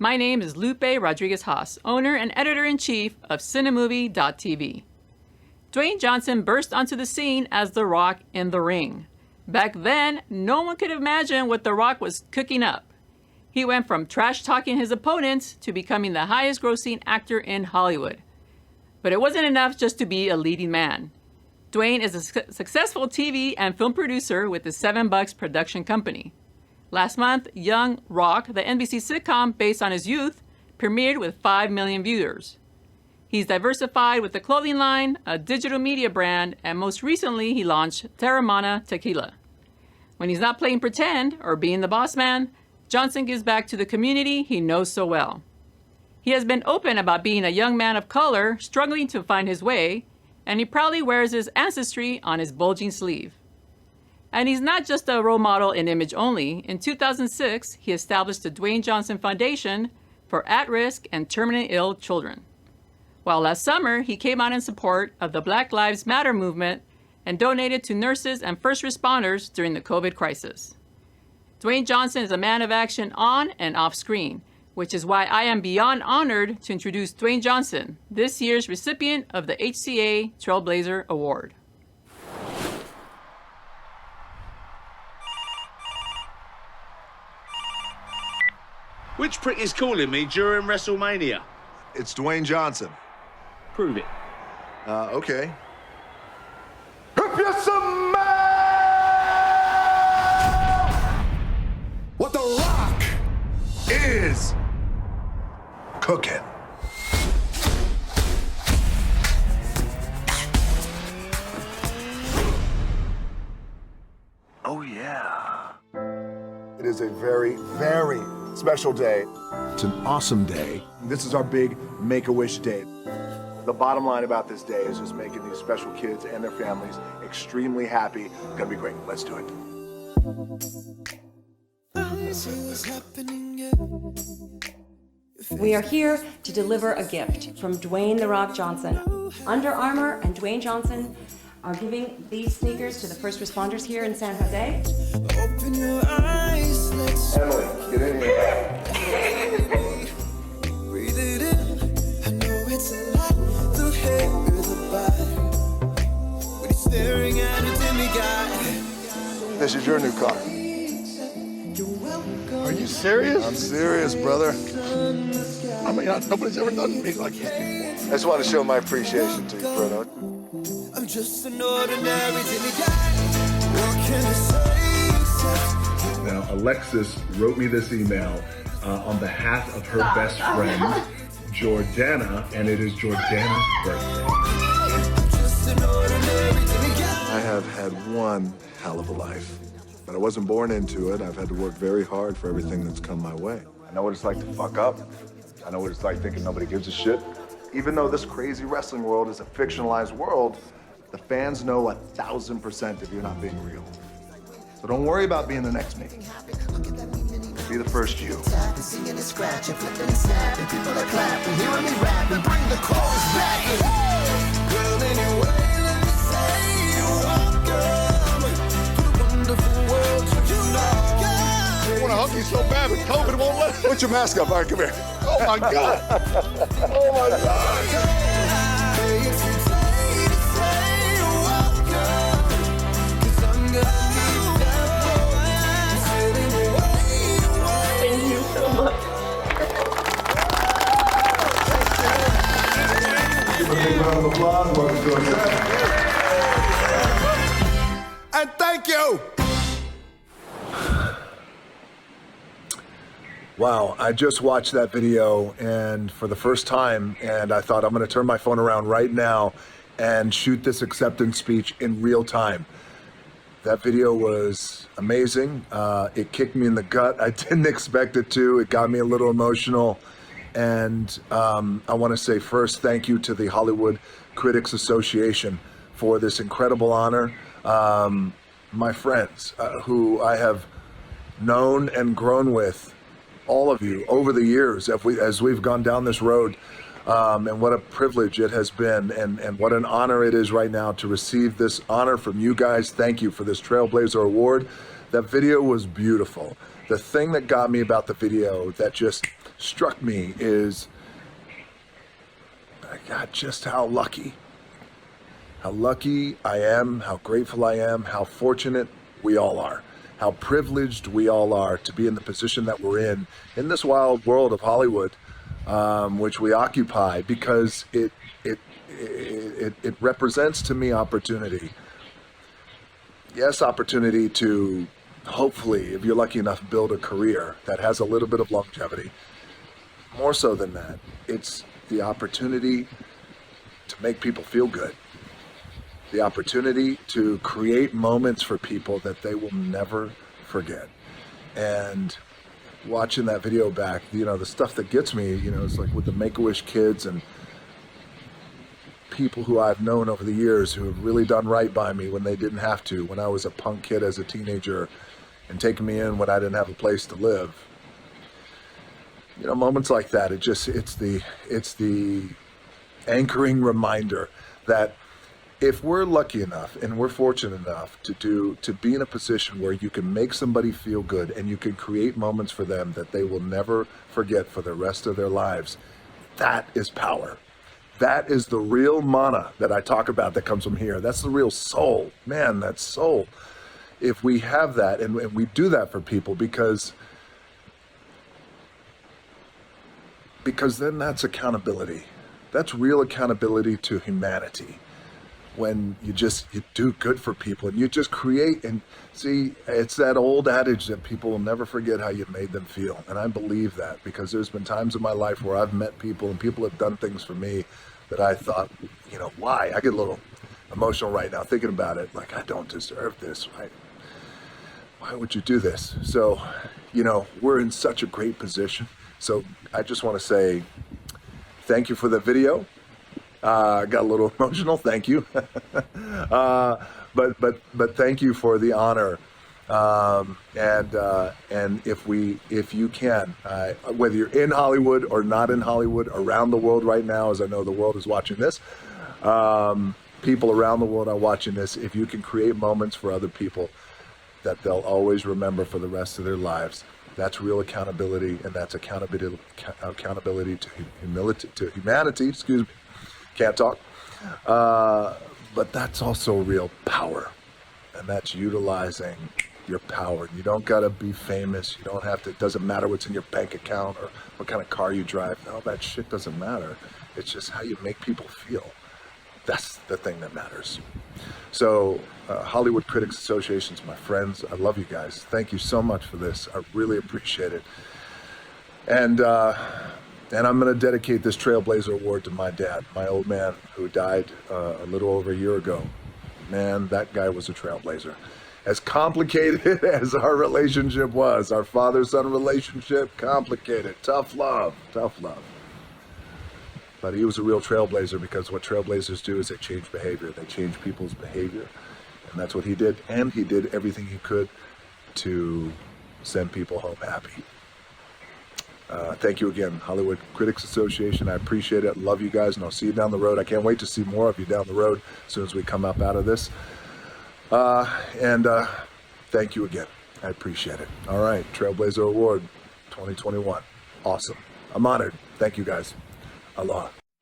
My name is Lupe Rodriguez Haas, owner and editor-in-chief of Cinemovie.tv. Dwayne Johnson burst onto the scene as The Rock in the ring. Back then, no one could imagine what The Rock was cooking up. He went from trash-talking his opponents to becoming the highest-grossing actor in Hollywood. But it wasn't enough just to be a leading man. Dwayne is a successful TV and film producer with the Seven Bucks production company. Last month, Young Rock, the NBC sitcom based on his youth, premiered with 5 million viewers. He's diversified with a clothing line, a digital media brand, and most recently he launched Terramana Tequila. When he's not playing pretend or being the boss man, Johnson gives back to the community he knows so well. He has been open about being a young man of color struggling to find his way, and he proudly wears his ancestry on his bulging sleeve. And he's not just a role model in image only. In 2006, he established the Dwayne Johnson Foundation for at-risk and terminally ill children. While last summer, he came out in support of the Black Lives Matter movement and donated to nurses and first responders during the COVID crisis. Dwayne Johnson is a man of action on and off screen, which is why I am beyond honored to introduce Dwayne Johnson, this year's recipient of the HCA Trailblazer Award. Which prick is calling me during WrestleMania? It's Dwayne Johnson. Prove it. Okay. If you smell what The Rock Is cooking. Oh, yeah. It is a very, very special day. It's an awesome day. This is our big Make-A-Wish day. The bottom line about this day is just making these special kids and their families extremely happy. It's gonna be great. Let's do it. We are here to deliver a gift from Dwayne "The Rock" Johnson. Under Armour and Dwayne Johnson are giving these sneakers to the first responders here in San Jose. Open your eyes, let's Emily, get in here. breathe it in. I know it's a lot, the hair, the body. When you're staring at a demigod. This is your new car. Are you serious? I'm serious, brother. I mean, nobody's ever done me like this before. I just want to show my appreciation to you, Bruno. I'm just an ordinary demigod. What can I say? Now, Alexis wrote me this email on behalf of her best friend, Jordana, and it is Jordana's birthday. Just an ordinary demigod. I have had one hell of a life, but I wasn't born into it. I've had to work very hard for everything that's come my way. I know what it's like to fuck up. I know what it's like thinking nobody gives a shit. Even though this crazy wrestling world is a fictionalized world, the fans know 1,000% if you're not being real. So don't worry about being the next me. Be the first you. Singing and scratching, flipping and snapping, people are clapping, hearing me rapping, bring the chorus back. Girl, anyway, let me say you're welcome to the wonderful world you know. I want to hug you so bad, but COVID won't let me. Put your mask up. All right, come here. Oh, my God. Oh, my God. Hey, it's your day to say you're welcome, 'cause I'm gonna keep that boy sitting away. Thank you so much. Give a big round of applause. Welcome to our show. And thank you. Wow, I just watched that video and for the first time, and I thought I'm gonna turn my phone around right now and shoot this acceptance speech in real time. That video was amazing. It kicked me in the gut. I didn't expect it to. It got me a little emotional. And I wanna say first, thank you to the Hollywood Critics Association for this incredible honor. My friends, who I have known and grown with, all of you over the years as we've gone down this road, and what a privilege it has been, and what an honor it is right now to receive this honor from you guys. Thank you for this Trailblazer Award. That video was beautiful. The thing that got me about the video that just struck me is, God, just how lucky I am, how grateful I am, how fortunate we all are, how privileged we all are to be in the position that we're in this wild world of Hollywood, which we occupy, because it represents to me opportunity. Yes, opportunity to hopefully, if you're lucky enough, build a career that has a little bit of longevity. More so than that, it's the opportunity to make people feel good. The opportunity to create moments for people that they will never forget. And watching that video back, the stuff that gets me, it's like with the Make-A-Wish kids and people who I've known over the years who have really done right by me when they didn't have to, when I was a punk kid as a teenager, and taking me in when I didn't have a place to live. Moments like that, it's the anchoring reminder that if we're lucky enough and we're fortunate enough to be in a position where you can make somebody feel good and you can create moments for them that they will never forget for the rest of their lives, that is power. That is the real mana that I talk about that comes from here. That's the real soul. Man, that soul. If we have that and we do that for people, because then that's accountability. That's real accountability to humanity. When you do good for people and you just create, and see, it's that old adage that people will never forget how you made them feel. And I believe that, because there's been times in my life where I've met people and people have done things for me that I thought, why? I get a little emotional right now thinking about it. Like, I don't deserve this. Why would you do this? So, we're in such a great position. So I just want to say thank you for the video. Got a little emotional. Thank you. But thank you for the honor. And if you can, whether you're in Hollywood or not in Hollywood, around the world right now, as I know the world is watching this, people around the world are watching this. If you can create moments for other people that they'll always remember for the rest of their lives, that's real accountability, and that's accountability to humanity. Excuse me. Can't talk. But that's also real power, and that's utilizing your power. You don't gotta be famous. You don't have to. It doesn't matter what's in your bank account or what kind of car you drive. No, that shit doesn't matter. It's just how you make people feel. That's the thing that matters. So, Hollywood Critics Association's my friends. I love you guys. Thank you so much for this. I really appreciate it. And I'm going to dedicate this Trailblazer Award to my dad, my old man, who died a little over a year ago. Man, that guy was a trailblazer. As complicated as our relationship was, our father-son relationship, complicated, tough love. But he was a real trailblazer, because what trailblazers do is they change behavior. They change people's behavior. And that's what he did. And he did everything he could to send people home happy. Thank you again, Hollywood Critics Association. I appreciate it. Love you guys, and I'll see you down the road. I can't wait to see more of you down the road as soon as we come up out of this. And thank you again. I appreciate it. All right, Trailblazer Award 2021. Awesome. I'm honored. Thank you guys. Aloha.